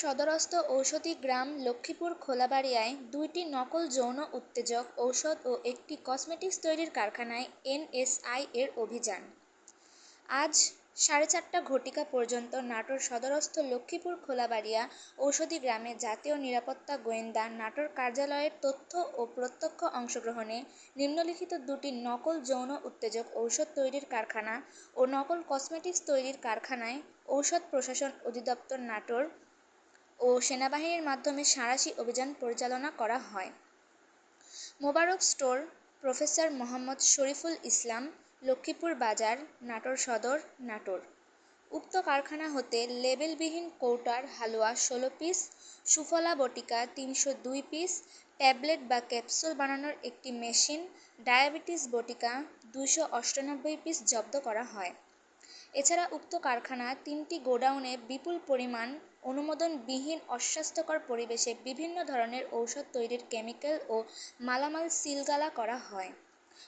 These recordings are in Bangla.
সদরস্থ ঔষধি গ্রাম লক্ষ্মীপুর খোলাবাড়িয়ায় ২টি নকল যৌন উত্তেজক ঔষধ ও একটি কসমেটিক্স তৈরির কারখানায় এনএসআই এর অভিযান। আজ 4:30 ঘটিকা পর্যন্ত নাটোর সদরস্থ লক্ষ্মীপুর খোলাবাড়িয়া ঔষধি গ্রামে জাতীয় নিরাপত্তা গোয়েন্দা নাটোর কার্যালয়ের তথ্য ও প্রত্যক্ষ অংশগ্রহণে নিম্নলিখিত ২টি নকল যৌন উত্তেজক ঔষধ তৈরির কারখানা ও নকল কসমেটিক্স তৈরির কারখানায় ঔষধ প্রশাসন অধিদপ্তর নাটোর ও সেনাবাহিনীর মাধ্যমে সাঁড়াশি অভিযান পরিচালনা করা হয়। মোবারক স্টোর, প্রফেসর মোহাম্মদ শরীফুল ইসলাম, লক্ষ্মীপুর বাজার, নাটোর সদর, নাটোর। উক্ত কারখানা হতে লেবেলবিহীন কৌটার হালুয়া ১৬ পিস, সুফলা বটিকা ৩০২ পিস, ট্যাবলেট বা ক্যাপসুল বানানোর একটি মেশিন, ডায়াবেটিস বটিকা ২৯৮ পিস জব্দ করা হয়। এছাড়া উক্ত কারখানা ৩টি গোডাউনে বিপুল পরিমাণ অনুমোদনবিহীন অস্বাস্থ্যকর পরিবেশে বিভিন্ন ধরনের ঔষধ তৈরির কেমিক্যাল ও মালামাল সিলগালা করা হয়।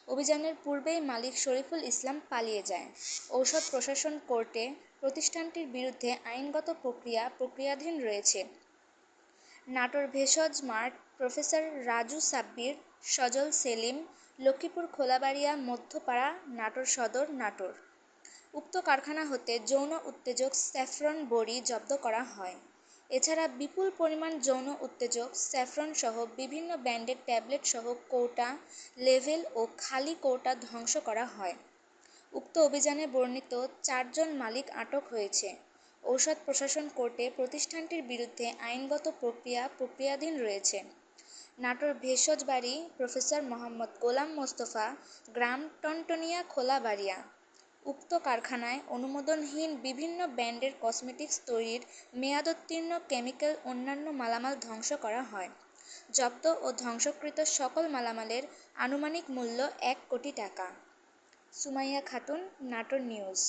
অভিযানের পূর্বেই মালিক শরীফুল ইসলাম পালিয়ে যায়। ঔষধ প্রশাসন কোর্টে প্রতিষ্ঠানটির বিরুদ্ধে আইনগত প্রক্রিয়াধীন রয়েছে। নাটোর ভেষজ মার্ট, প্রফেসর রাজু সাব্বির, সজল সেলিম, লক্ষ্মীপুর খোলাবাড়িয়া মধ্যপাড়া, নাটোর সদর, নাটোর। উক্ত কারখানা হতে যৌন উত্তেজক স্যাফরন বড়ি জব্দ করা হয়। এছাড়া বিপুল পরিমাণ যৌন উত্তেজক স্যাফরন সহ বিভিন্ন ব্র্যান্ডের ট্যাবলেট সহ কৌটা, লেভেল ও খালি কৌটা ধ্বংস করা হয়। উক্ত অভিযানে বর্ণিত ৪ জন মালিক আটক হয়েছে। ঔষধ প্রশাসন কোর্টে প্রতিষ্ঠানটির বিরুদ্ধে আইনগত প্রক্রিয়াধীন রয়েছে। নাটোর ভেষজ বাড়ি, প্রফেসর মোহাম্মদ গোলাম মোস্তফা, গ্রাম টনটনিয়া খোলাবাড়িয়া। উক্ত কারখানায় অনুমোদনহীন বিভিন্ন ব্র্যান্ডের কসমেটিক্স তৈরির মেয়াদোত্তীর্ণ কেমিক্যাল অন্যান্য মালামাল ধ্বংস করা হয়। জব্দ ও ধ্বংসকৃত সকল মালামালের আনুমানিক মূল্য ১ কোটি টাকা। সুমাইয়া খাতুন, নাটোর নিউজ।